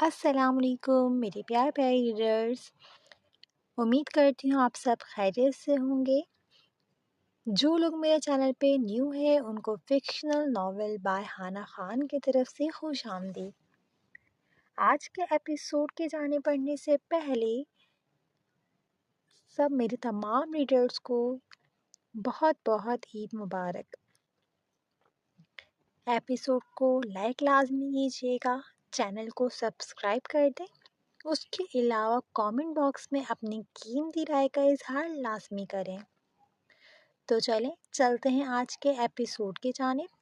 السلام علیکم میرے پیارے ریڈرز، امید کرتی ہوں آپ سب خیریت سے ہوں گے۔ جو لوگ میرے چینل پہ نیو ہے ان کو فکشنل ناول بائی ہانا خان کی طرف سے خوش آمدید۔ آج کے ایپیسوڈ کے جانے پڑھنے سے پہلے سب میرے تمام ریڈرز کو بہت بہت عید مبارک۔ ایپیسوڈ کو لائک لازمی کیجیے گا، چینل کو سبسکرائب کر دیں، اس کے علاوہ کامنٹ باکس میں اپنی قیمتی رائے کا اظہار لازمی کریں۔ تو چلتے ہیں آج کے ایپیسوڈ کی جانب۔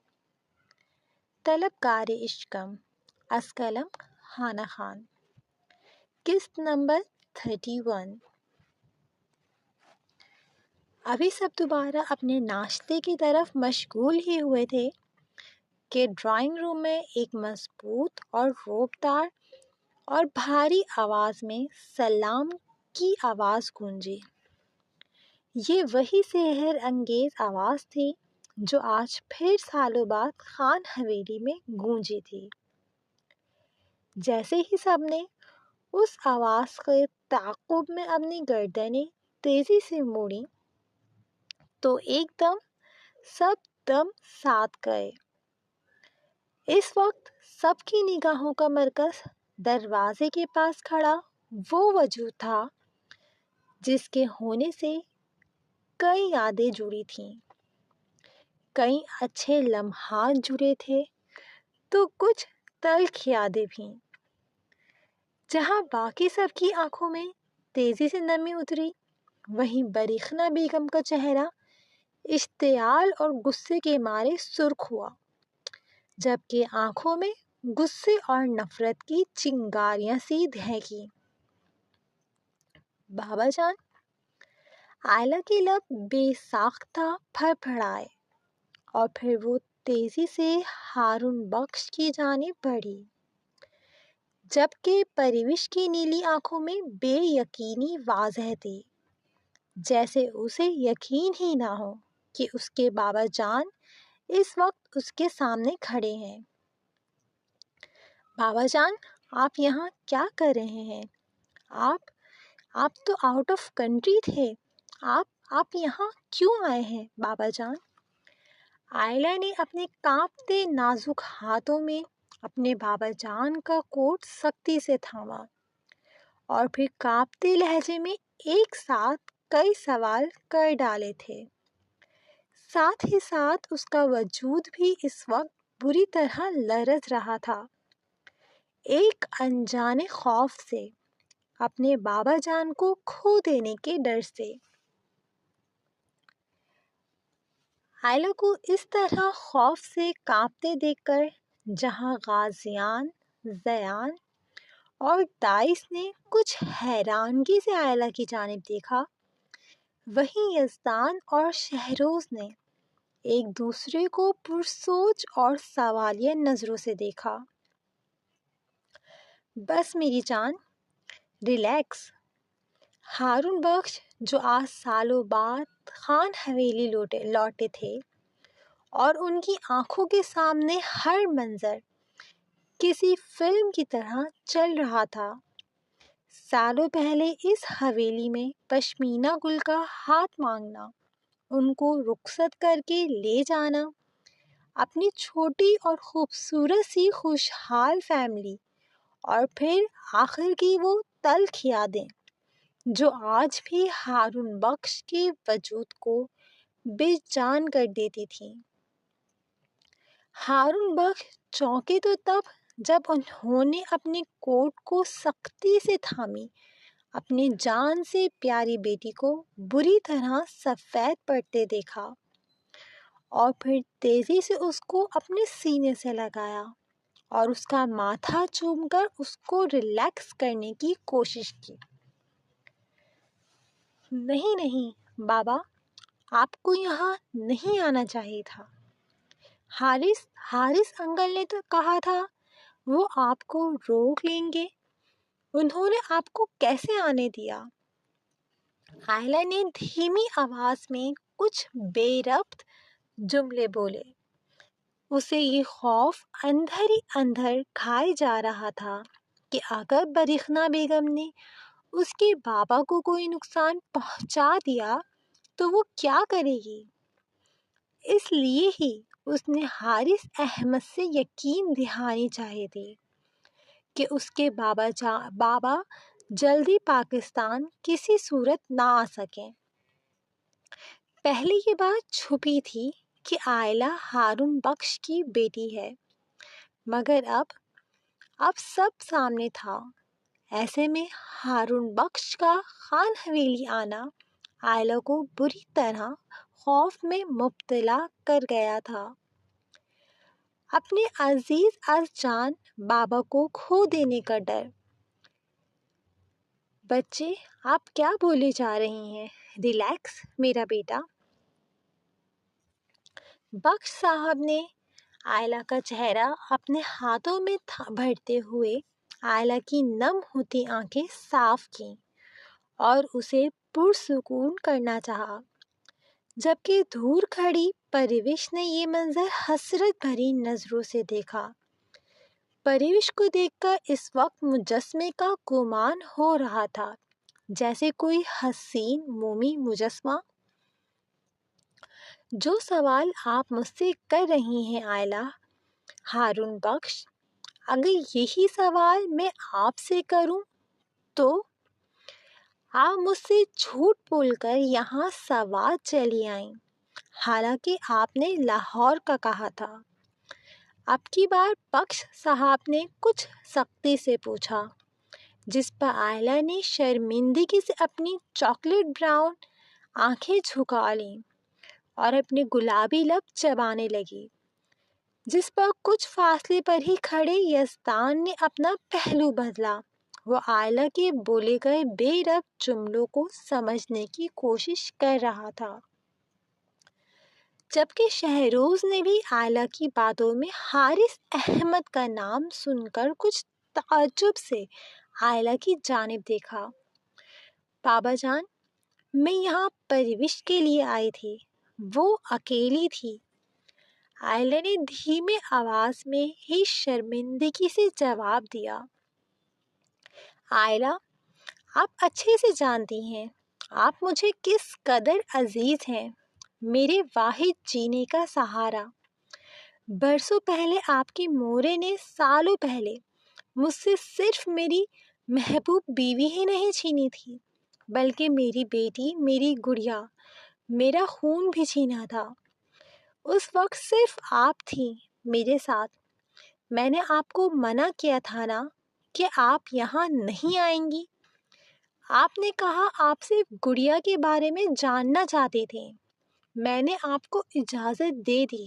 طلبگار عشقم از قلم ہانا خان، قسط نمبر 31۔ ابھی سب دوبارہ اپنے ناشتے کی طرف مشغول ہی ہوئے تھے کہ ڈرائنگ روم میں ایک مضبوط اور روبدار اور بھاری آواز میں سلام کی آواز گونجی۔ یہ وہی سحر انگیز آواز تھی جو آج پھر سالوں بعد خان حویلی میں گونجی تھی۔ جیسے ہی سب نے اس آواز کے تعاقب میں اپنی گردنیں تیزی سے موڑی تو ایک دم سب دم ساتھ گئے۔ اس وقت سب کی نگاہوں کا مرکز دروازے کے پاس کھڑا وہ وجود تھا جس کے ہونے سے کئی یادیں جڑی تھیں، کئی اچھے لمحات جڑے تھے تو کچھ تلخ یادیں بھی۔ جہاں باقی سب کی آنکھوں میں تیزی سے نمی اتری، وہیں بریخنا بیگم کا چہرہ اشتعال اور غصے کے مارے سرخ ہوا، جبکہ آنکھوں میں غصے اور نفرت کی چنگاریاں سی دہکیں۔ بابا جان، آئلہ کے لب بے ساختہ پھڑ پھڑائے اور پھر وہ تیزی سے ہارون بخش کی جانب بڑھی، جبکہ پرویش کی نیلی آنکھوں میں بے یقینی واضح تھی، جیسے اسے یقین ہی نہ ہو کہ اس کے بابا جان اس وقت اس کے سامنے کھڑے ہیں۔ بابا جان، آپ یہاں کیا کر رہے ہیں؟ آپ تو آؤٹ آف کنٹری تھے، آپ یہاں کیوں آئے ہیں بابا جان؟ آئلہ نے اپنے کانپتے نازک ہاتھوں میں اپنے بابا جان کا کوٹ سختی سے تھاما اور پھر کانپتے لہجے میں ایک ساتھ کئی سوال کر ڈالے تھے۔ ساتھ ہی ساتھ اس کا وجود بھی اس وقت بری طرح لرز رہا تھا، ایک انجانے خوف سے، اپنے بابا جان کو کھو دینے کے ڈر سے۔ آئلہ کو اس طرح خوف سے کانپتے دیکھ کر جہاں غازیان، زیان اور دائس نے کچھ حیرانگی سے آئلہ کی جانب دیکھا، وہیں یزدان اور شہروز نے ایک دوسرے کو پرسوچ اور سوالیہ نظروں سے دیکھا۔ بس میری جان، ریلیکس۔ ہارون بخش جو آج سالوں بعد خان حویلی لوٹے تھے اور ان کی آنکھوں کے سامنے ہر منظر کسی فلم کی طرح چل رہا تھا۔ سالوں پہلے اس حویلی میں پشمینہ گل کا ہاتھ مانگنا، ان کو رخصت کر کے لے جانا، اپنی چھوٹی اور خوبصورت سی خوشحال فیملی، اور پھر آخر کی وہ تلخ یادیں جو آج بھی ہارون بخش کے وجود کو بے جان کر دیتی تھیں۔ ہارون بخش چونکے تو تب جب انہوں نے اپنے کوٹ کو سختی سے تھامی اپنی جان سے پیاری بیٹی کو بری طرح سفید پڑتے دیکھا، اور پھر تیزی سے اس کو اپنے سینے سے لگایا اور اس کا ماتھا چوم کر اس کو ریلیکس کرنے کی کوشش کی۔ نہیں بابا، آپ کو یہاں نہیں آنا چاہیے تھا۔ حارث انکل نے تو کہا تھا وہ آپ کو روک لیں گے، انہوں نے آپ کو کیسے آنے دیا؟ آئلہ نے دھیمی آواز میں کچھ بے ربط جملے بولے۔ اسے یہ خوف اندر ہی اندر کھائے جا رہا تھا کہ اگر بریخنا بیگم نے اس کے بابا کو کوئی نقصان پہنچا دیا تو وہ کیا کرے گی۔ اس لیے ہی اس نے حارث احمد سے یقین دہانی چاہی تھی کہ اس کے بابا جلدی پاکستان کسی صورت نہ آ سکیں۔ پہلے یہ بات چھپی تھی کہ عائلہ ہارون بخش کی بیٹی ہے، مگر اب سب سامنے تھا۔ ایسے میں ہارون بخش کا خان حویلی آنا عائلہ کو بری طرح خوف میں مبتلا کر گیا تھا۔ اپنے عزیز از جان بابا کو کھو دینے کا ڈر۔ بچے آپ کیا بولے جا رہے ہیں؟ ریلیکس میرا بیٹا۔ بخش صاحب نے عائلہ کا چہرہ اپنے ہاتھوں میں بھرتے ہوئے عائلہ کی نم ہوتی آنکھیں صاف کیں اور اسے پرسکون کرنا چاہا، جبکہ دور کھڑی پروش نے یہ منظر حسرت بھری نظروں سے دیکھا۔ پروش کو دیکھ کر اس وقت مجسمے کا گمان ہو رہا تھا، جیسے کوئی حسین مومی مجسمہ۔ جو سوال آپ مجھ سے کر رہی ہیں عائلہ ہارون بخش، اگر یہی سوال میں آپ سے کروں تو آپ مجھ سے جھوٹ بول کر یہاں سوات چلی آئیں، حالانکہ آپ نے لاہور کا کہا تھا۔ اب کی بار بخش صاحب نے کچھ سختی سے پوچھا، جس پر عائلہ نے شرمندگی سے اپنی چاکلیٹ براؤن آنکھیں جھکا لیں اور اپنے گلابی لب چبانے لگی، جس پر کچھ فاصلے پر ہی کھڑے یزدان نے اپنا پہلو بدلا۔ وہ عائلہ کے بولے گئے بے ربط جملوں کو سمجھنے کی کوشش کر رہا تھا، جبکہ شہروز نے بھی عائلہ کی باتوں میں حارث احمد کا نام سن کر کچھ تعجب سے عائلہ کی جانب دیکھا۔ بابا جان، میں یہاں پروش کے لیے آئی تھی، وہ اکیلی تھی، عائلہ نے دھیمے آواز میں ہی شرمندگی سے جواب دیا۔ عائلہ، آپ اچھے سے جانتی ہیں آپ مجھے کس قدر عزیز ہیں، میرے واحد جینے کا سہارا۔ برسوں پہلے آپ کی مورے نے سالوں پہلے مجھ سے صرف میری محبوب بیوی ہی نہیں چھینی تھی، بلکہ میری بیٹی، میری گڑیا، میرا خون بھی چھینا تھا۔ اس وقت صرف آپ تھیں میرے ساتھ۔ میں نے آپ کو منع کیا تھا نا کہ آپ یہاں نہیں آئیں گی۔ آپ نے کہا آپ صرف گڑیا کے بارے میں جاننا چاہتے تھے۔ میں نے آپ کو اجازت دے دی،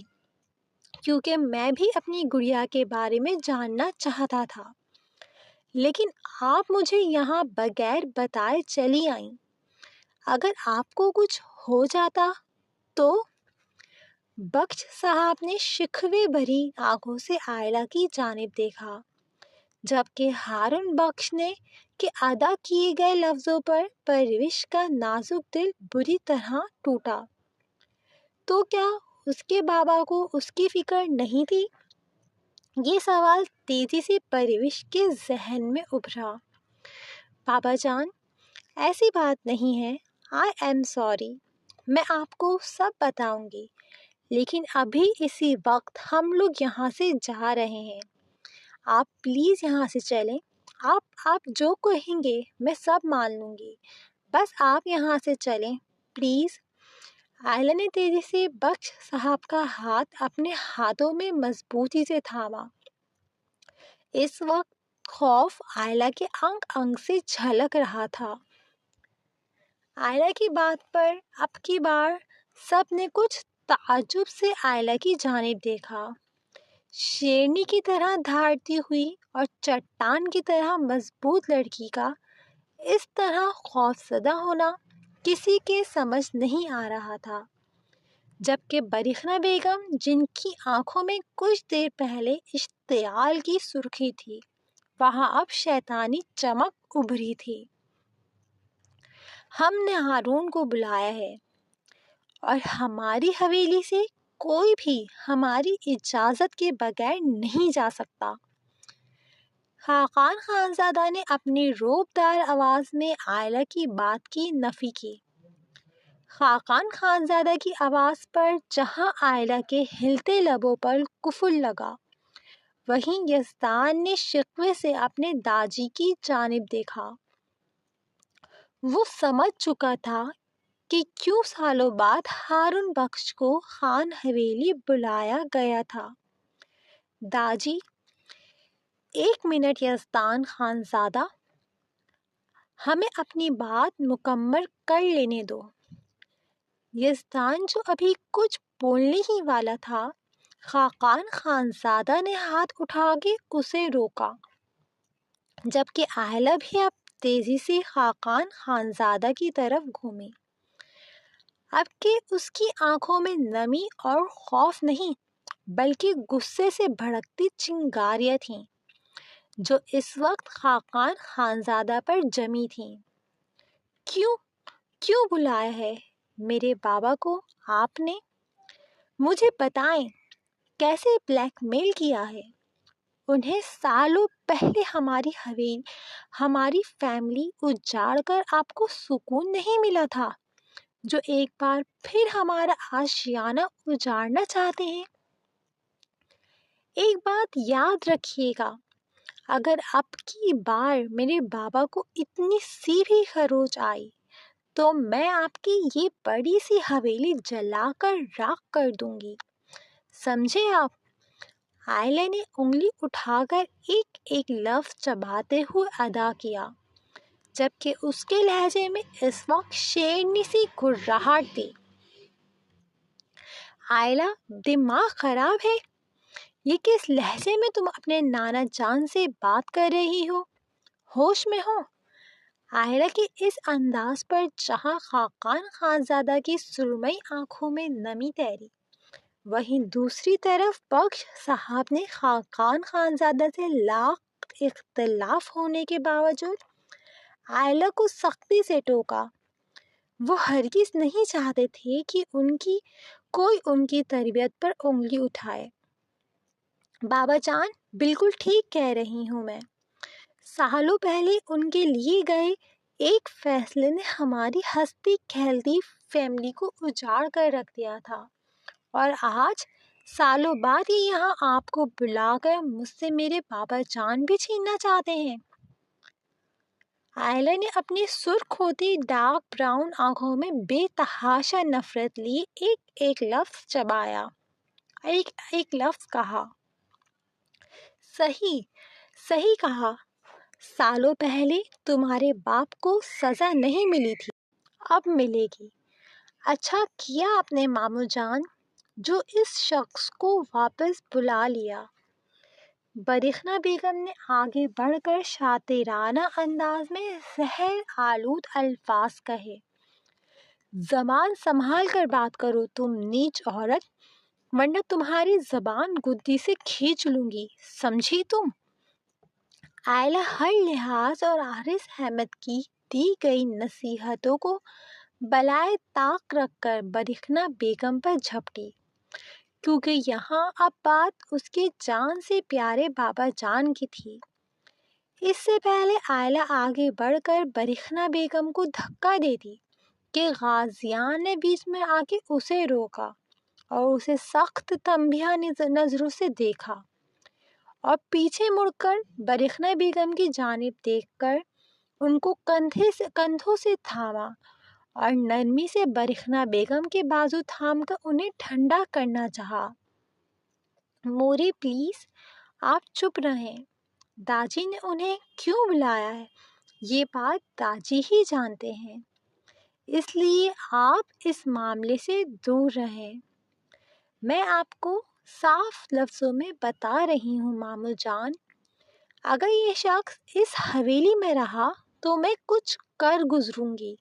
کیونکہ میں بھی اپنی گڑیا کے بارے میں جاننا چاہتا تھا، لیکن آپ مجھے یہاں بغیر بتائے چلی آئیں۔ اگر آپ کو کچھ ہو جاتا تو؟ بخش صاحب نے شکوے بھری آنکھوں سے عائلہ کی جانب دیکھا، جبکہ ہارون بخش نے کہ ادا کیے گئے لفظوں پر پروش کا نازک دل بری طرح ٹوٹا۔ تو کیا اس کے بابا کو اس کی فکر نہیں تھی؟ یہ سوال تیزی سے پروش کے ذہن میں ابھرا۔ بابا جان، ایسی بات نہیں ہے، آئی ایم سوری، میں آپ کو سب بتاؤں گی، لیکن ابھی اسی وقت ہم لوگ یہاں سے جا رہے ہیں، آپ پلیز یہاں سے چلیں۔ آپ جو کہیں گے میں سب مان لوں گی، بس آپ یہاں سے چلیں پلیز۔ عائلہ نے تیزی سے بخش صاحب کا ہاتھ اپنے ہاتھوں میں مضبوطی سے تھاما۔ اس وقت خوف عائلہ کے انگ انگ سے جھلک رہا تھا۔ عائلہ کی بات پر اب کی بار سب نے کچھ تعجب سے عائلہ کی جانب دیکھا۔ شیرنی کی طرح دھاڑتی ہوئی اور چٹان کی طرح مضبوط لڑکی کا اس طرح خوفزدہ ہونا کسی کے سمجھ نہیں آ رہا تھا، جبکہ بریخنا بیگم، جن کی آنکھوں میں کچھ دیر پہلے اشتعال کی سرخی تھی، وہاں اب شیطانی چمک ابھری تھی۔ ہم نے ہارون کو بلایا ہے اور ہماری حویلی سے کوئی بھی ہماری اجازت کے بغیر نہیں جا سکتا۔ خاقان خانزادہ نے اپنی روبدار آواز میں آئلہ کی بات کی نفی کی۔ خاقان خانزادہ کی آواز پر جہاں آئلہ کے ہلتے لبوں پر قفل لگا، وہیں یزدان نے شکوے سے اپنے داجی کی جانب دیکھا۔ وہ سمجھ چکا تھا کہ کیوں سالوں بعد ہارون بخش کو خان حویلی بلایا گیا تھا۔ داجی، 1 منٹ یزدان خانزادہ، ہمیں اپنی بات مکمل کر لینے دو۔ یزدان جو ابھی کچھ بولنے ہی والا تھا، خاقان خانزادہ نے ہاتھ اٹھا کے اسے روکا، جبکہ آئلہ بھی اب تیزی سے خاقان خانزادہ کی طرف گھومی۔ اب کہ اس کی آنکھوں میں نمی اور خوف نہیں بلکہ غصے سے بھڑکتی چنگاریاں تھیں جو اس وقت خاقان خانزادہ پر جمی تھیں۔ کیوں بلایا ہے میرے بابا کو آپ نے؟ مجھے بتائیں، کیسے بلیک میل کیا ہے؟ انہیں سالوں پہلے ہماری فیملی اجاڑ کر آپ کو سکون نہیں ملا تھا، جو ایک بار پھر ہمارا آشیانہ اجاڑنا چاہتے ہیں؟ ایک بات یاد رکھیے گا، اگر اب کی بار میرے بابا کو اتنی سی بھی خروش آئی تو میں آپ کی یہ بڑی سی حویلی جلا کر راکھ کر دوں گی، سمجھے آپ؟ آئلہ نے انگلی اٹھا کر ایک ایک لفظ چباتے ہوئے ادا کیا، جبکہ اس کے لہجے میں اس وقت شیرنی سی گھرراہٹ تھی۔ آئلہ، دماغ خراب ہے؟ یہ کس لہجے میں تم اپنے نانا جان سے بات کر رہی ہو؟ ہوش میں ہو؟ آئلہ کے اس انداز پر جہاں خاقان خانزادہ کی سرمئی آنکھوں میں نمی تیری، وہیں دوسری طرف بخش صاحب نے خاقان خانزادہ سے لاکھ اختلاف ہونے کے باوجود آئلہ کو سختی سے ٹوکا۔ وہ ہرگز نہیں چاہتے تھے کہ کوئی ان کی تربیت پر انگلی اٹھائے۔ بابا جان، بالکل ٹھیک کہہ رہی ہوں میں۔ سالوں پہلے ان کے لیے گئے ایک فیصلے نے ہماری ہستی کھیلتی فیملی کو اجاڑ کر رکھ دیا تھا، اور آج سالوں بعد یہ یہاں آپ کو بلا کر مجھ سے میرے بابا جان بھی چھیننا چاہتے ہیں۔ آئلہ نے اپنی سرخ ہوتی ڈارک براؤن آنکھوں میں بے تحاشا نفرت لیے ایک ایک لفظ چبایا، ایک ایک لفظ کہا۔ صحیح کہا، سالوں پہلے تمہارے باپ کو سزا نہیں ملی تھی، اب ملے گی۔ اچھا کیا آپ نے ماموں جان، جو اس شخص کو واپس بلا لیا۔ برکھنا بیگم نے آگے بڑھ کر شاطرانہ انداز میں زہر آلود الفاظ کہے۔ زبان سنبھال کر بات کرو تم نیچ عورت، ورنہ تمہاری زبان گدی سے کھینچ لوں گی، سمجھی تم؟ آئلہ ہر لحاظ اور عارض احمد کی دی گئی نصیحتوں کو بالائے طاق رکھ کر برکھنا بیگم پر جھپٹی، کیونکہ یہاں اب بات اس کے جان سے پیارے بابا جان کی تھی۔ اس سے پہلے آئلہ آگے بڑھ کر برکھنا بیگم کو دھکا دیتی کہ غازیان نے بیچ میں آ کے اسے روکا اور اسے سخت تنبیہ نظروں سے دیکھا، اور پیچھے مڑ کر برکھنا بیگم کی جانب دیکھ کر ان کو کندھوں سے تھاما اور نرمی سے برکھنا بیگم کے بازو تھام کر انہیں ٹھنڈا کرنا چاہا۔ موری پلیز، آپ چپ رہیں۔ داجی نے انہیں کیوں بلایا ہے یہ بات داجی ہی جانتے ہیں، اس لیے آپ اس معاملے سے دور رہیں۔ میں آپ کو صاف لفظوں میں بتا رہی ہوں ماموں جان، اگر یہ شخص اس حویلی میں رہا تو میں کچھ کر گزروں گی،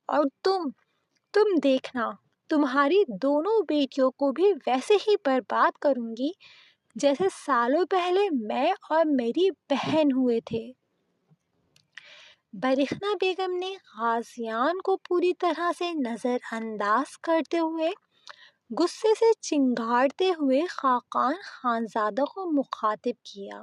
اور تم دیکھنا، تمہاری دونوں بیٹیوں کو بھی ویسے ہی برباد کروں گی جیسے سالوں پہلے میں اور میری بہن ہوئے تھے۔ برکھنا بیگم نے غازیان کو پوری طرح سے نظر انداز کرتے ہوئے غصے سے چنگاڑتے ہوئے خاقان خانزادہ کو مخاطب کیا۔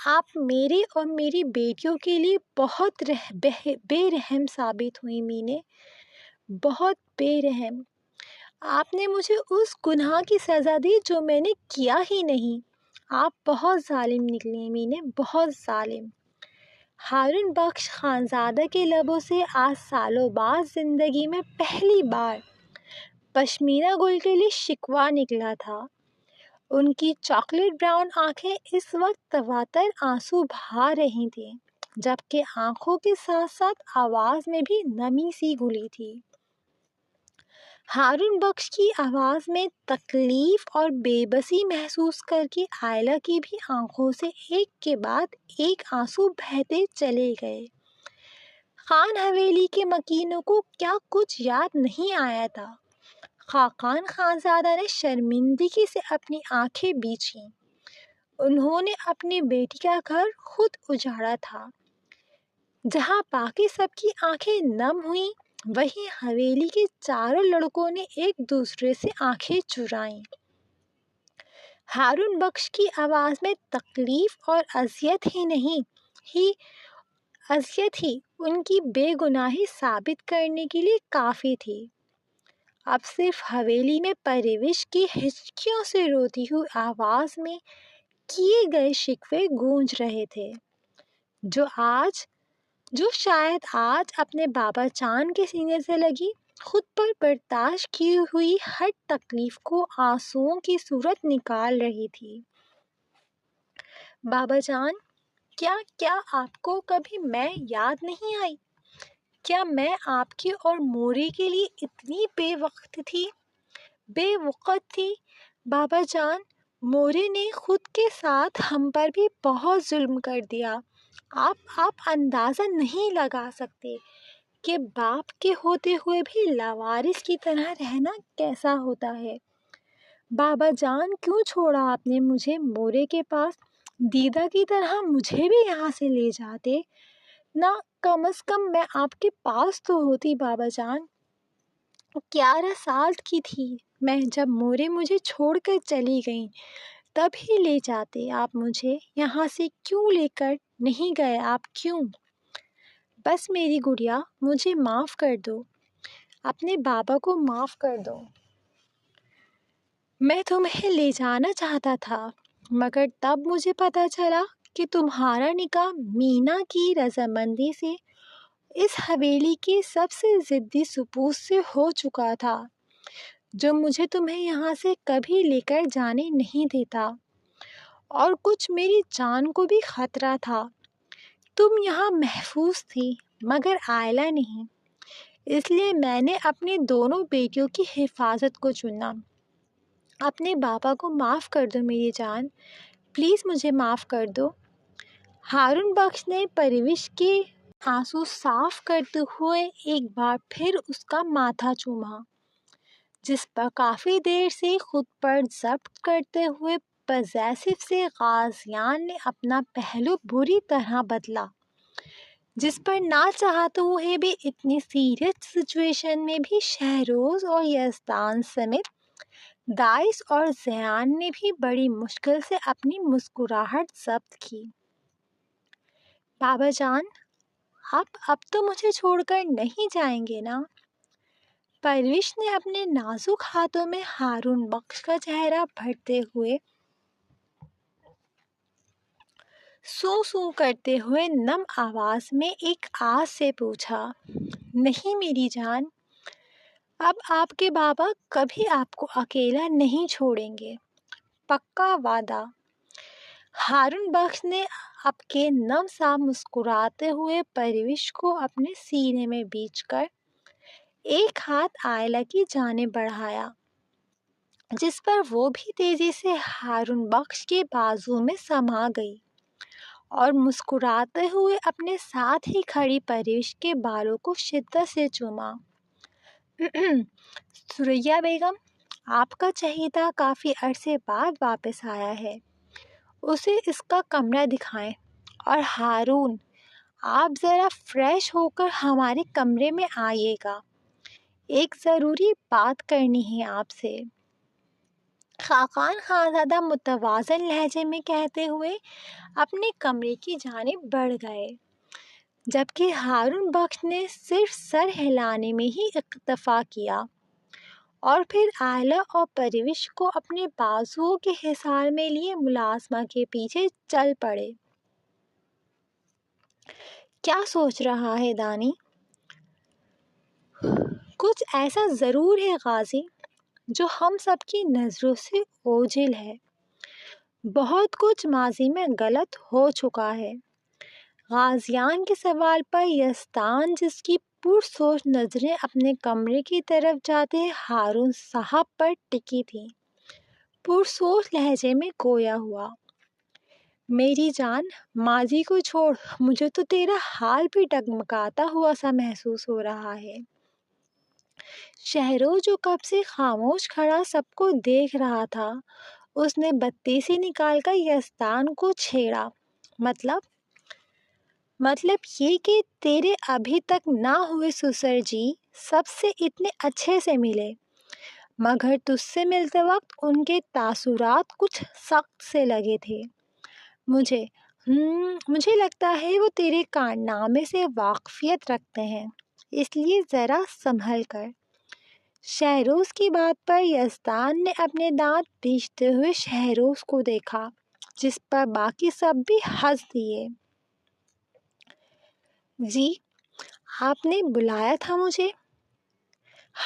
آپ میرے اور میری بیٹیوں کے لیے بہت بے رحم ثابت ہوئی مینے، بہت بے رحم۔ آپ نے مجھے اس گناہ کی سزا دی جو میں نے کیا ہی نہیں۔ آپ بہت ظالم نکلی مینے، بہت ظالم۔ ہارون بخش خانزادہ کے لبوں سے آج سالوں بعد زندگی میں پہلی بار پشمینہ گل کے لیے شکوہ نکلا تھا۔ ان کی چاکلیٹ براؤن آنکھیں اس وقت تواتر آنسو بہا رہی تھیں، جبکہ آنکھوں کے ساتھ ساتھ آواز میں بھی نمی سی گھلی تھی۔ ہارون بخش کی آواز میں تکلیف اور بے بسی محسوس کر کے آئلہ کی بھی آنکھوں سے ایک کے بعد ایک آنسو بہتے چلے گئے۔ خان حویلی کے مکینوں کو کیا کچھ یاد نہیں آیا تھا؟ خاقان خانزادہ نے شرمندگی سے اپنی آنکھیں بیچیں۔ انہوں نے اپنی بیٹی کا گھر خود اجاڑا تھا۔ جہاں باقی سب کی آنکھیں نم ہوئیں، وہیں حویلی کے چاروں لڑکوں نے ایک دوسرے سے آنکھیں چرائیں۔ ہارون بخش کی آواز میں تکلیف اور اذیت ہی ان کی بے گناہی ثابت کرنے کے لیے کافی تھی۔ اب صرف حویلی میں پرویش کی ہچکیوں سے روتی ہوئی آواز میں کیے گئے شکوے گونج رہے تھے، جو شاید آج اپنے بابا جان کے سینے سے لگی خود پر برداشت کی ہوئی ہر تکلیف کو آنسوؤں کی صورت نکال رہی تھی۔ بابا جان، کیا آپ کو کبھی میں یاد نہیں آئی؟ کیا میں آپ کی اور موری کے لیے اتنی بے وقت تھی؟ بابا جان، موری نے خود کے ساتھ ہم پر بھی بہت ظلم کر دیا۔ آپ اندازہ نہیں لگا سکتے کہ باپ کے ہوتے ہوئے بھی لاوارث کی طرح رہنا کیسا ہوتا ہے۔ بابا جان، کیوں چھوڑا آپ نے مجھے مورے کے پاس؟ دیدہ کی طرح مجھے بھی یہاں سے لے جاتے نہ، کم از کم میں آپ کے پاس تو ہوتی۔ بابا جان، 11 سال کی تھی میں جب مورے مجھے چھوڑ کر چلی گئیں، تب ہی لے جاتے آپ مجھے۔ یہاں سے کیوں لے کر نہیں گئے آپ؟ کیوں؟ بس میری گڑیا، مجھے معاف کر دو، اپنے بابا کو معاف کر دو۔ میں تمہیں لے جانا چاہتا تھا، مگر تب مجھے پتا چلا کہ تمہارا نکاح مینا کی رضامندی سے اس حویلی کے سب سے ضدی سپوت سے ہو چکا تھا، جو مجھے تمہیں یہاں سے کبھی لے کر جانے نہیں دیتا، اور کچھ میری جان کو بھی خطرہ تھا۔ تم یہاں محفوظ تھی، مگر آئلہ نہیں، اس لیے میں نے اپنی دونوں بیٹیوں کی حفاظت کو چنا۔ اپنے بابا کو معاف کر دو میری جان، پلیز مجھے معاف کر دو۔ ہارون بخش نے پرویش کے آنسو صاف کرتے ہوئے ایک بار پھر اس کا ماتھا چوما، جس پر کافی دیر سے خود پر ضبط کرتے ہوئے پوزیسو سے غازیان نے اپنا پہلو بری طرح بدلا، جس پر نہ چاہتے ہوئے بھی اتنی سیریس سچویشن میں بھی شہروز اور یزدان سمیت دائس اور زیان نے بھی بڑی مشکل سے اپنی مسکراہٹ ضبط کی۔ بابا جان، اب تو مجھے چھوڑ کر نہیں جائیں گے نا؟ پرویش نے اپنے نازک ہاتھوں میں ہارون بخش کا چہرہ بھرتے ہوئے سو کرتے ہوئے نم آواز میں ایک آس سے پوچھا۔ نہیں میری جان، اب آپ کے بابا کبھی آپ کو اکیلا نہیں چھوڑیں گے، پکا وعدہ۔ ہارون بخش نے اب کے نم سا مسکراتے ہوئے پرویش کو اپنے سینے میں بیچ کر ایک ہاتھ آئلہ کی جانب بڑھایا، جس پر وہ بھی تیزی سے ہارون بخش کے بازو میں سما گئی، اور مسکراتے ہوئے اپنے ساتھ ہی کھڑی پرویش کے بالوں کو شدت سے چوما۔ سریا بیگم، آپ کا چہیتا کافی عرصے بعد واپس آیا ہے، اسے اس کا کمرہ دکھائیں۔ اور ہارون، آپ ذرا فریش ہو کر ہمارے کمرے میں آئیے گا، ایک ضروری بات کرنی ہے آپ سے۔ خاقان خانزادہ متوازن لہجے میں کہتے ہوئے اپنے کمرے کی جانب بڑھ گئے، جبکہ ہارون بخش نے صرف سر ہلانے میں ہی اکتفا کیا اور پھر آئلہ اور پروش کو اپنے بازوؤں کے حصار میں لیے ملازمہ کے پیچھے چل پڑے۔ کیا سوچ رہا ہے دانی؟ کچھ ایسا ضرور ہے غازی جو ہم سب کی نظروں سے اوجھل ہے۔ بہت کچھ ماضی میں غلط ہو چکا ہے۔ غازیان کے سوال پر یزدان جس کی پرسوچ نظریں اپنے کمرے کی طرف جاتے ہارون صاحب پر ٹکی تھی، پرسوچ لہجے میں گویا ہوا، میری جان، ماضی کو چھوڑ، مجھے تو تیرا حال بھی ڈگمگاتا ہوا سا محسوس ہو رہا ہے۔ شہروز جو کب سے خاموش کھڑا سب کو دیکھ رہا تھا، اس نے بتیسی نکال کر یزدان کو چھیڑا۔ مطلب یہ کہ تیرے ابھی تک نہ ہوئے سسر جی سب سے اتنے اچھے سے ملے، مگر تجھ سے ملتے وقت ان کے تاثرات کچھ سخت سے لگے تھے۔ مجھے لگتا ہے وہ تیرے کارنامے سے واقفیت رکھتے ہیں، اس لیے ذرا سنبھل کر۔ شہروز کی بات پر یزدان نے اپنے دانت پیستے ہوئے شہروز کو دیکھا، جس پر باقی سب بھی ہنس دیے۔ جی، آپ نے بلایا تھا مجھے؟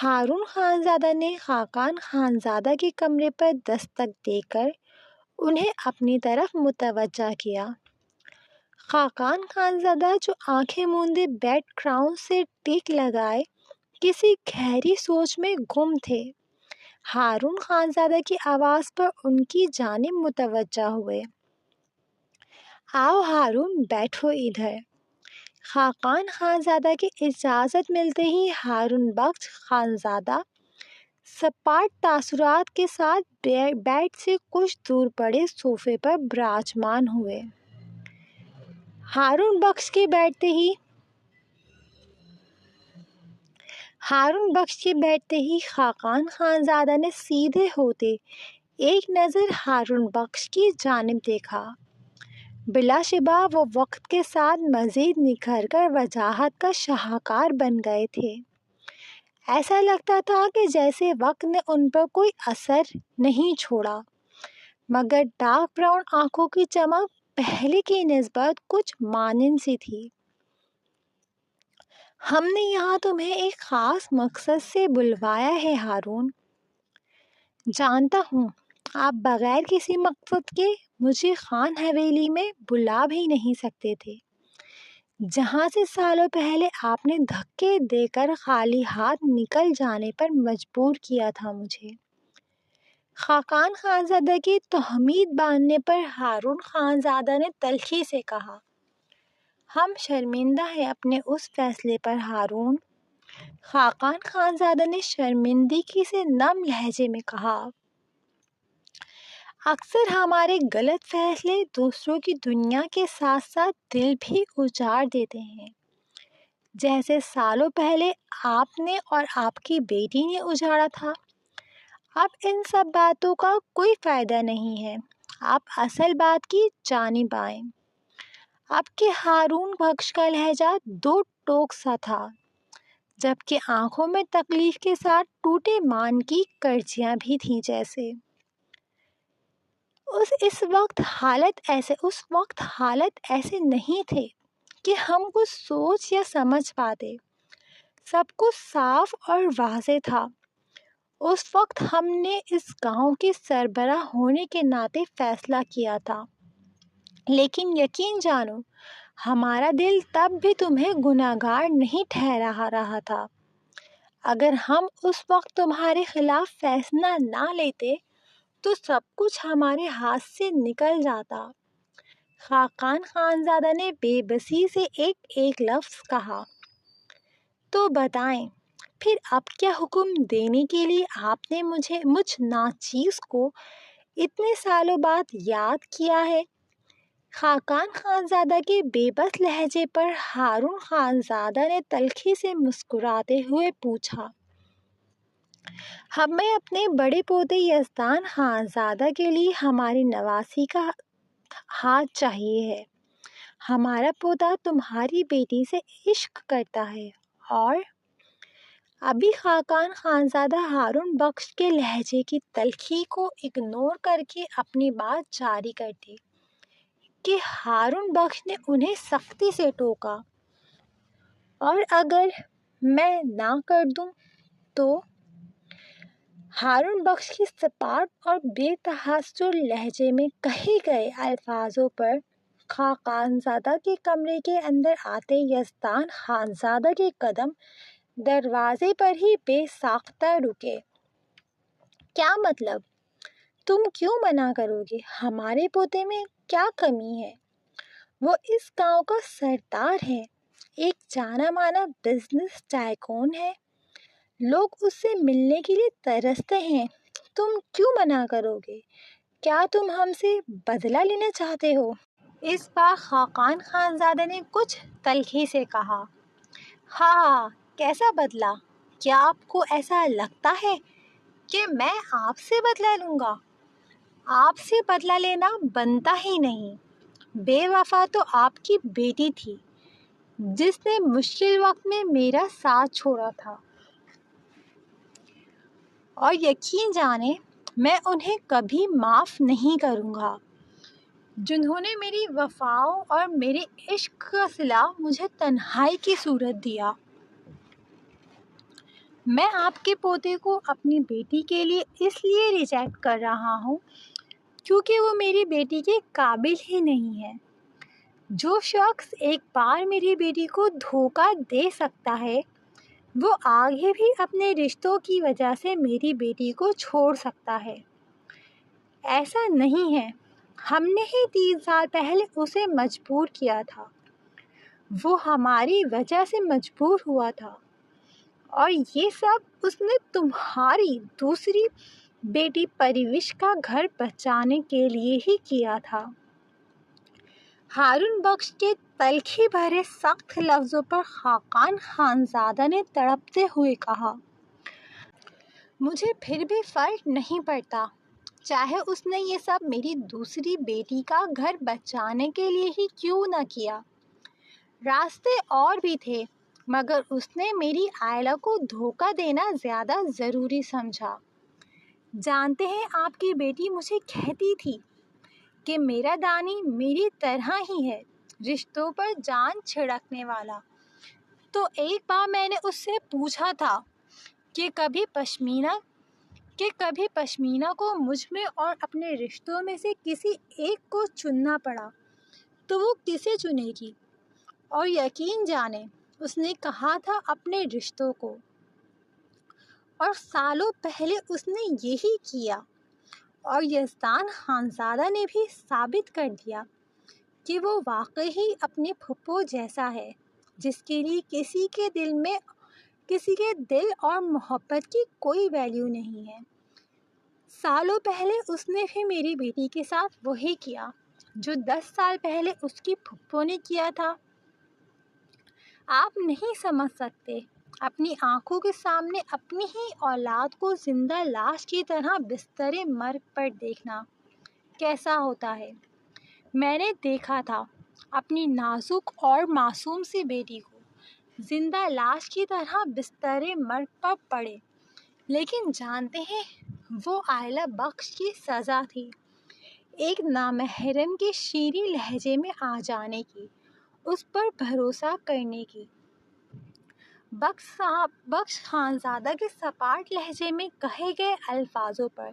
ہارون خانزادہ نے خاقان خانزادہ کے کمرے پر دستک دے کر انہیں اپنی طرف متوجہ کیا۔ خاقان خانزادہ جو آنکھیں موندے بیک گراؤنڈ سے ٹیک لگائے کسی گہری سوچ میں گم تھے، ہارون خانزادہ کی آواز پر ان کی جانب متوجہ ہوئے۔ آؤ ہارون، بیٹھو ادھر۔ خاقان خانزادہ کی اجازت ملتے ہی ہارون بخش خانزادہ سپاٹ تاثرات کے ساتھ بیڈ سے کچھ دور پڑے صوفے پر براجمان ہوئے۔ ہارون بخش کے بیٹھتے ہی خاقان خانزادہ نے سیدھے ہوتے ایک نظر ہارون بخش کی جانب دیکھا۔ بلا شبہ وہ وقت کے ساتھ مزید نکھر کر وجاہت کا شاہکار بن گئے تھے۔ ایسا لگتا تھا کہ جیسے وقت نے ان پر کوئی اثر نہیں چھوڑا، مگر ڈارک براؤن آنکھوں کی چمک پہلے کی نسبت کچھ مانند سی تھی۔ ہم نے یہاں تمہیں ایک خاص مقصد سے بلوایا ہے ہارون۔ جانتا ہوں، آپ بغیر کسی مقصد کے مجھے خان حویلی میں بلا بھی نہیں سکتے تھے، جہاں سے سالوں پہلے آپ نے دھکے دے کر خالی ہاتھ نکل جانے پر مجبور کیا تھا مجھے۔ خاقان خانزادہ کی تہمت باندھنے پر ہارون خانزادہ نے تلخی سے کہا، ہم شرمندہ ہیں اپنے اس فیصلے پر ہارون۔ خاقان خانزادہ نے شرمندگی سے نم لہجے میں کہا، اکثر ہمارے غلط فیصلے دوسروں کی دنیا کے ساتھ ساتھ دل بھی اجاڑ دیتے ہیں، جیسے سالوں پہلے آپ نے اور آپ کی بیٹی نے اجاڑا تھا۔ اب ان سب باتوں کا کوئی فائدہ نہیں ہے، آپ اصل بات کی جانب آئیں۔ اب کے ہارون بخش کا لہجہ دو ٹوک سا تھا، جبکہ آنکھوں میں تکلیف کے ساتھ ٹوٹے مان کی کرچیاں بھی تھیں جیسے۔ اس وقت حالت ایسے نہیں تھے کہ ہم کچھ سوچ یا سمجھ پاتے، سب کچھ صاف اور واضح تھا۔ اس وقت ہم نے اس گاؤں کے سربراہ ہونے کے ناطے فیصلہ کیا تھا، لیکن یقین جانو ہمارا دل تب بھی تمہیں گنہگار نہیں ٹھہرا رہا تھا۔ اگر ہم اس وقت تمہارے خلاف فیصلہ نہ لیتے تو سب کچھ ہمارے ہاتھ سے نکل جاتا۔ خاقان خانزادہ نے بے بسی سے ایک لفظ کہا۔ تو بتائیں پھر اب کیا حکم دینے کے لیے آپ نے مجھ ناچیز کو اتنے سالوں بعد یاد کیا ہے؟ خاقان خانزادہ کے بے بس لہجے پر ہارون خانزادہ نے تلخی سے مسکراتے ہوئے پوچھا۔ ہمیں اپنے بڑے پوتے یزدان خانزادہ کے لیے ہماری نواسی کا ہاتھ چاہیے ہے۔ ہمارا پوتا تمہاری بیٹی سے عشق کرتا ہے۔ اور ابھی خاقان خانزادہ ہارون بخش کے لہجے کی تلخی کو اگنور کر کے اپنی بات جاری کرتے کہ ہارون بخش نے انہیں سختی سے ٹوکا، اور اگر میں نہ کر دوں تو ہارون بخش کی سپاٹ اور بے تحسر لہجے میں کہے گئے الفاظوں پر خاقانزادہ کے کمرے کے اندر آتے یزدان خانزادہ کے قدم دروازے پر ہی بے ساختہ رکے۔ کیا مطلب؟ تم کیوں منع کرو گے؟ ہمارے پوتے میں کیا کمی ہے؟ وہ اس گاؤں کا سردار ہے، ایک جانا مانا بزنس ٹائکون ہے، لوگ اس سے ملنے کے لیے ترستے ہیں۔ تم کیوں منع کرو گے؟ کیا تم ہم سے بدلہ لینا چاہتے ہو؟ اس بار خاقان خانزادہ نے کچھ تلخی سے کہا، ہاں، کیسا بدلہ؟ کیا آپ کو ایسا لگتا ہے کہ میں آپ سے بدلہ لوں گا؟ آپ سے بدلہ لینا بنتا ہی نہیں۔ بے وفا تو آپ کی بیٹی تھی جس نے مشکل وقت میں میرا ساتھ چھوڑا تھا، اور یقین جانیں میں انہیں کبھی معاف نہیں کروں گا، جنہوں نے میری وفاؤں اور میرے عشق کا صلہ مجھے تنہائی کی صورت دیا۔ میں آپ کے پوتے کو اپنی بیٹی کے لیے اس لیے ریجیکٹ کر رہا ہوں کیونکہ وہ میری بیٹی کے قابل ہی نہیں ہے۔ جو شخص ایک بار میری بیٹی کو دھوکہ دے سکتا ہے وہ آگے بھی اپنے رشتوں کی وجہ سے میری بیٹی کو چھوڑ سکتا ہے۔ ایسا نہیں ہے، ہم نے ہی 3 سال پہلے اسے مجبور کیا تھا، وہ ہماری وجہ سے مجبور ہوا تھا، اور یہ سب اس نے تمہاری دوسری بیٹی پرویش کا گھر بچانے کے لیے ہی کیا تھا۔ ہارون بخش کے تلخی بھرے سخت لفظوں پر خاقان خانزادہ نے تڑپتے ہوئے کہا، مجھے پھر بھی فرق نہیں پڑتا، چاہے اس نے یہ سب میری دوسری بیٹی کا گھر بچانے کے لیے ہی کیوں نہ کیا۔ راستے اور بھی تھے، مگر اس نے میری عائلہ کو دھوکہ دینا زیادہ ضروری سمجھا۔ جانتے ہیں آپ کی بیٹی مجھے کہتی تھی کہ میرا دانی میری طرح ہی ہے، رشتوں پر جان چھڑکنے والا۔ تو ایک بار میں نے اس سے پوچھا تھا کہ کبھی پشمینہ کو مجھ میں اور اپنے رشتوں میں سے کسی ایک کو چننا پڑا تو وہ کسے چنے گی؟ اور یقین جانیں اس نے کہا تھا اپنے رشتوں کو، اور سالوں پہلے اس نے یہی کیا، اور یزدان خانزادہ نے بھی ثابت کر دیا کہ وہ واقعی اپنے پھپھو جیسا ہے جس کے لیے کسی کے دل اور محبت کی کوئی ویلیو نہیں ہے۔ سالوں پہلے اس نے بھی میری بیٹی کے ساتھ وہی کیا جو 10 سال پہلے اس کی پھپھو نے کیا تھا۔ آپ نہیں سمجھ سکتے، اپنی آنکھوں کے سامنے اپنی ہی اولاد کو زندہ لاش کی طرح بستر مرگ پر دیکھنا کیسا ہوتا ہے۔ میں نے دیکھا تھا اپنی نازک اور معصوم سی بیٹی کو زندہ لاش کی طرح بستر مرگ پر پڑے، لیکن جانتے ہیں وہ عائلہ بخش کی سزا تھی، ایک نامحرم کے شیریں لہجے میں آ جانے کی، اس پر بھروسہ کرنے کی۔ بخش خانزادہ کے سپاٹ لہجے میں کہے گئے الفاظوں پر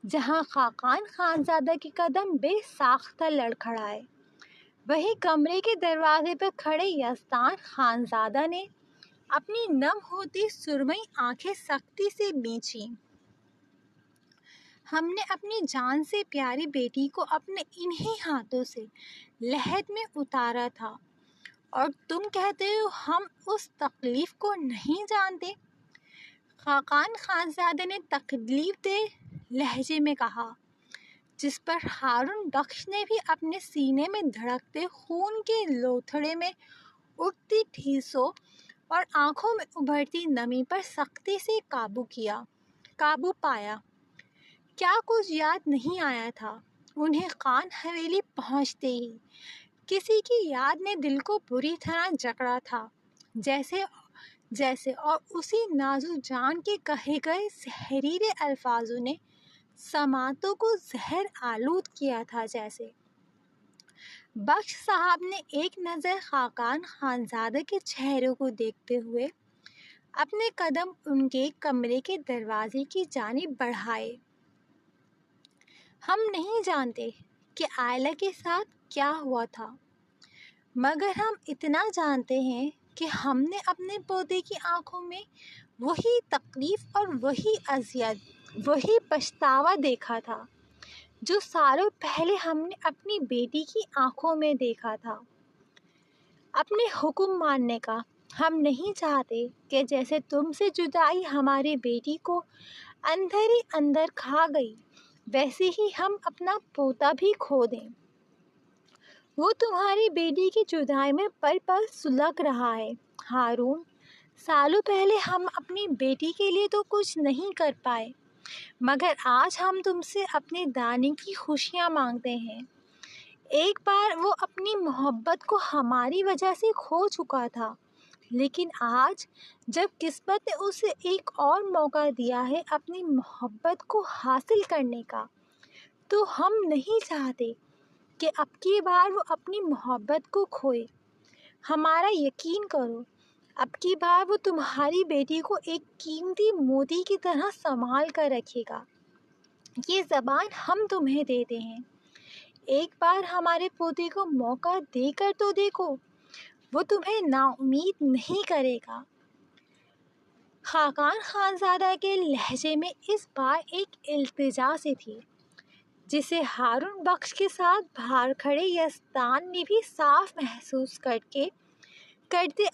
جہاں خاقان خانزادہ کے قدم بے ساختہ لڑکھڑائے، وہی کمرے کے دروازے پر کھڑے یزدان خانزادہ نے اپنی نم ہوتی سرمئی آنکھیں سختی سے میچیں۔ ہم نے اپنی جان سے پیاری بیٹی کو اپنے انہی ہاتھوں سے لحد میں اتارا تھا، اور تم کہتے ہو ہم اس تکلیف کو نہیں جانتے؟ خاقان خانزادہ نے تکلیف دہ لہجے میں کہا، جس پر ہارون بخش نے بھی اپنے سینے میں دھڑکتے خون کے لوتھڑے میں اٹھتی ٹھیسوں اور آنکھوں میں ابھرتی نمی پر سختی سے قابو پایا۔ کیا کچھ یاد نہیں آیا تھا انہیں خان حویلی پہنچتے ہی۔ کسی کی یاد نے دل کو بری طرح جکڑا تھا، جیسے اور اسی نازک جان کے کہے گئے زہریلے الفاظوں نے سماعتوں کو زہر آلود کیا تھا جیسے۔ بخش صاحب نے ایک نظر خاقان خانزادہ کے چہرے کو دیکھتے ہوئے اپنے قدم ان کے کمرے کے دروازے کی جانب بڑھائے۔ ہم نہیں جانتے کہ آئلہ کے ساتھ کیا ہوا تھا، مگر ہم اتنا جانتے ہیں کہ ہم نے اپنے پوتے کی آنکھوں میں وہی تکلیف اور وہی اذیت، وہی پچھتاوا دیکھا تھا جو سالوں پہلے ہم نے اپنی بیٹی کی آنکھوں میں دیکھا تھا۔ اپنے حکم ماننے کا ہم نہیں چاہتے کہ جیسے تم سے جدائی ہماری بیٹی کو اندر ہی اندر کھا گئی، ویسے ہی ہم اپنا پوتا بھی کھو دیں۔ وہ تمہاری بیٹی کی جدائی میں پل پل سلگ رہا ہے ہارون۔ سالوں پہلے ہم اپنی بیٹی کے لیے تو کچھ نہیں کر پائے، مگر آج ہم تم سے اپنے دانے کی خوشیاں مانگتے ہیں۔ ایک بار وہ اپنی محبت کو ہماری وجہ سے کھو چکا تھا، لیکن آج جب قسمت نے اسے ایک اور موقع دیا ہے اپنی محبت کو حاصل کرنے کا، تو ہم نہیں چاہتے کہ اب کی بار وہ اپنی محبت کو کھوئے۔ ہمارا یقین کرو، اب کی بار وہ تمہاری بیٹی کو ایک قیمتی موتی کی طرح سنبھال کر رکھے گا۔ یہ زبان ہم تمہیں دیتے ہیں۔ ایک بار ہمارے پوتے کو موقع دے کر تو دیکھو، وہ تمہیں نا امید نہیں کرے گا۔ خاقان خانزادہ کے لہجے میں اس بار ایک التجا سی تھی، جسے ہارون بخش کے ساتھ باہر کھڑے یزدان نے بھی صاف محسوس کرتے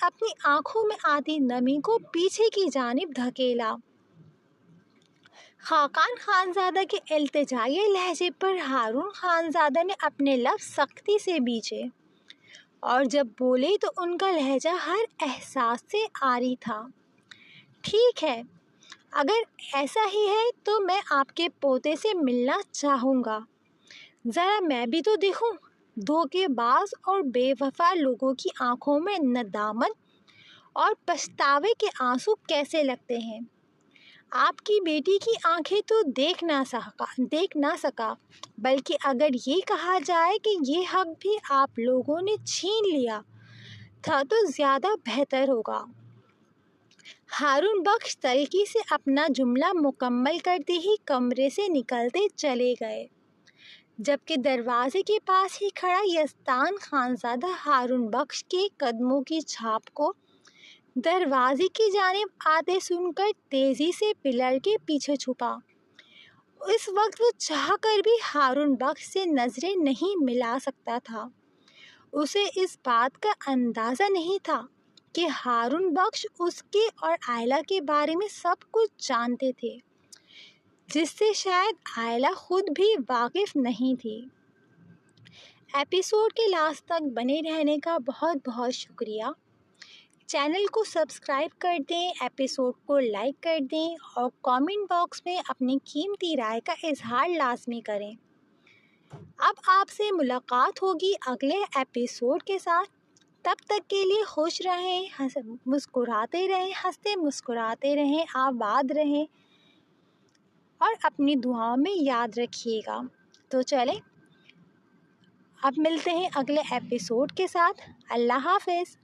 اپنی آنکھوں میں آتی نمی کو پیچھے کی جانب دھکیلا۔ خاقان خانزادہ کے التجائی لہجے پر ہارون خانزادہ نے اپنے لفظ سختی سے بیچے، اور جب بولے تو ان کا لہجہ ہر احساس سے عاری تھا۔ ٹھیک ہے، اگر ایسا ہی ہے تو میں آپ کے پوتے سے ملنا چاہوں گا۔ ذرا میں بھی تو دیکھوں دھوکے باز اور بے وفا لوگوں کی آنکھوں میں ندامت اور پچھتاوے کے آنسو کیسے لگتے ہیں۔ آپ کی بیٹی کی آنکھیں تو دیکھ نہ سکا، بلکہ اگر یہ کہا جائے کہ یہ حق بھی آپ لوگوں نے چھین لیا تھا تو زیادہ بہتر ہوگا۔ ہارون بخش تلخی سے اپنا جملہ مکمل کرتے ہی کمرے سے نکلتے چلے گئے، جبکہ دروازے کے پاس ہی کھڑا یزدان خانزادہ ہارون بخش کے قدموں کی چھاپ کو دروازے کی جانب آتے سن کر تیزی سے پلر کے پیچھے چھپا۔ اس وقت وہ چاہ کر بھی ہارون بخش سے نظریں نہیں ملا سکتا تھا۔ اسے اس بات کا اندازہ نہیں تھا کہ ہارون بخش اس کے اور آئلہ کے بارے میں سب کچھ جانتے تھے، جس سے شاید آئلہ خود بھی واقف نہیں تھی۔ ایپیسوڈ کے لاسٹ تک بنے رہنے کا بہت بہت شکریہ۔ چینل کو سبسکرائب کر دیں، ایپیسوڈ کو لائک کر دیں اور کامنٹ باکس میں اپنی قیمتی رائے کا اظہار لازمی کریں۔ اب آپ سے ملاقات ہوگی اگلے ایپیسوڈ کے ساتھ۔ تب تک کے لیے خوش رہیں، مسکراتے رہیں، ہنستے مسکراتے رہیں، آباد رہیں اور اپنی دعاؤں میں یاد رکھیے گا۔ تو چلیں اب ملتے ہیں اگلے ایپیسوڈ کے ساتھ۔ اللہ حافظ۔